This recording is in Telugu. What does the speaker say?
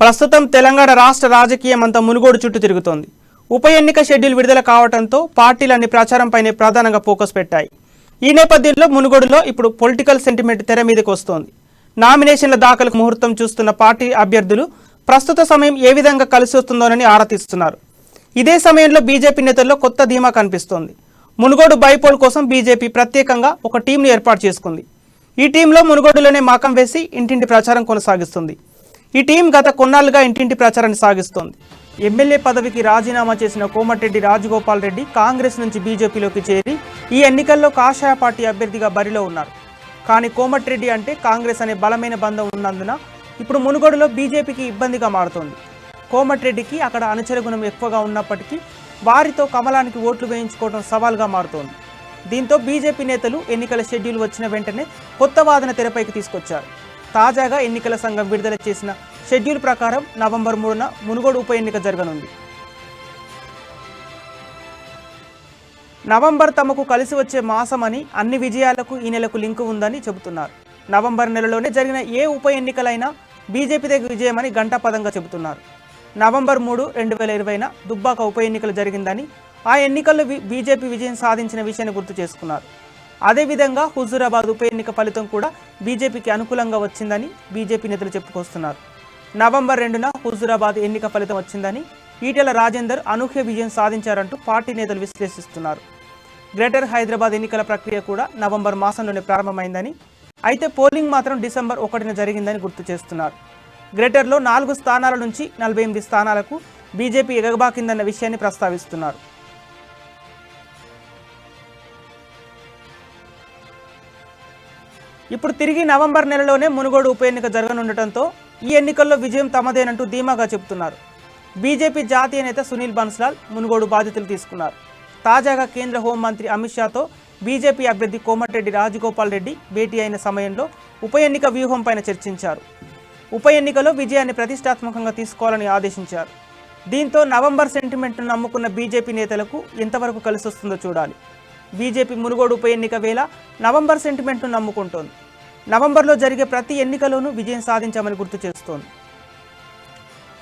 ప్రస్తుతం తెలంగాణ రాష్ట్ర రాజకీయం అంతా మునుగోడు చుట్టూ తిరుగుతోంది. ఉప ఎన్నిక షెడ్యూల్ విడుదల కావడంతో పార్టీలన్నీ ప్రచారంపైనే ప్రధానంగా ఫోకస్ పెట్టాయి. ఈ నేపథ్యంలో మునుగోడులో ఇప్పుడు పొలిటికల్ సెంటిమెంట్ తెర మీదకి వస్తోంది. నామినేషన్ల దాఖలకు ముహూర్తం చూస్తున్న పార్టీ అభ్యర్థులు ప్రస్తుత సమయం ఏ విధంగా కలిసి వస్తుందోనని ఆరా తీస్తున్నారు. ఇదే సమయంలో బీజేపీ నేతల్లో కొత్త ధీమా కనిపిస్తోంది. మునుగోడు బైపోల్ కోసం బీజేపీ ప్రత్యేకంగా ఒక టీంను ఏర్పాటు చేసుకుంది. ఈ టీంలో మునుగోడులోనే మకం వేసి ఇంటింటి ప్రచారం కొనసాగిస్తుంది. ఈ టీం గత కొన్నాళ్లుగా ఇంటింటి ప్రచారాన్ని సాగిస్తోంది. ఎమ్మెల్యే పదవికి రాజీనామా చేసిన కోమటిరెడ్డి రాజగోపాల్ రెడ్డి కాంగ్రెస్ నుంచి బీజేపీలోకి చేరి ఈ ఎన్నికల్లో కాషాయ పార్టీ అభ్యర్థిగా బరిలో ఉన్నారు. కానీ కోమటిరెడ్డి అంటే కాంగ్రెస్ అనే బలమైన బంధం ఉన్నందున ఇప్పుడు మునుగోడులో బీజేపీకి ఇబ్బందిగా మారుతోంది. కోమటిరెడ్డికి అక్కడ అనుచర గుణం ఎక్కువగా ఉన్నప్పటికీ వారితో కమలానికి ఓట్లు వేయించుకోవడం సవాల్గా మారుతోంది. దీంతో బీజేపీ నేతలు ఎన్నికల షెడ్యూల్ వచ్చిన వెంటనే కొత్త వాదన తెరపైకి తీసుకొచ్చారు. తాజాగా ఎన్నికల సంఘం విడుదల చేసిన షెడ్యూల్ ప్రకారం నవంబర్ 3న మునుగోడు ఉప ఎన్నిక జరగనుంది. నవంబర్ తమకు కలిసి వచ్చే మాసమని, అన్ని విజయాలకు ఈ నెలకు లింకు ఉందని చెబుతున్నారు. నవంబర్ నెలలోనే జరిగిన ఏ ఉప ఎన్నికలైనా బీజేపీ దగ్గర విజయమని గంటాపదంగా చెబుతున్నారు. నవంబర్ 3, 2020న దుబ్బాక ఉప ఎన్నికలు జరిగిందని, ఆ ఎన్నికల్లో బీజేపీ విజయం సాధించిన విషయాన్ని గుర్తు చేసుకున్నారు. అదేవిధంగా హుజూరాబాద్ ఉప ఎన్నిక ఫలితం కూడా బీజేపీకి అనుకూలంగా వచ్చిందని బీజేపీ నేతలు చెప్పుకొస్తున్నారు. నవంబర్ 2న హుజూరాబాద్ ఎన్నిక ఫలితం వచ్చిందని, ఈటెల రాజేందర్ అనూహ్య విజయం సాధించారంటూ పార్టీ నేతలు విశ్లేషిస్తున్నారు. గ్రేటర్ హైదరాబాద్ ఎన్నికల ప్రక్రియ కూడా నవంబర్ మాసంలోనే ప్రారంభమైందని, అయితే పోలింగ్ మాత్రం డిసెంబర్ 1న జరిగిందని గుర్తు చేస్తున్నారు. గ్రేటర్లో 4 స్థానాల నుంచి 48 స్థానాలకు బీజేపీ ఎగబాకిందన్న విషయాన్ని ప్రస్తావిస్తున్నారు. ఇప్పుడు తిరిగి నవంబర్ నెలలోనే మునుగోడు ఉప ఎన్నిక జరగనుండటంతో ఈ ఎన్నికల్లో విజయం తమదేనంటూ ధీమాగా చెబుతున్నారు. బీజేపీ జాతీయ నేత సునీల్ బన్స్లాల్ మునుగోడు బాధ్యతలు తీసుకున్నారు. తాజాగా కేంద్ర హోంమంత్రి అమిత్ షాతో బీజేపీ అభ్యర్థి కోమటిరెడ్డి రాజగోపాల్ రెడ్డి భేటీ అయిన సమయంలో ఉప ఎన్నిక వ్యూహంపైన చర్చించారు. ఉప ఎన్నికలో విజయాన్ని ప్రతిష్టాత్మకంగా తీసుకోవాలని ఆదేశించారు. దీంతో నవంబర్ సెంటిమెంట్ను నమ్ముకున్న బీజేపీ నేతలకు ఎంతవరకు కలిసి వస్తుందో చూడాలి. బీజేపీ మునుగోడు ఉప ఎన్నిక వేళ నవంబర్ సెంటిమెంట్ను నమ్ముకుంటోంది. నవంబర్లో జరిగే ప్రతి ఎన్నికలోనూ విజయం సాధించామని గుర్తు చేస్తోంది.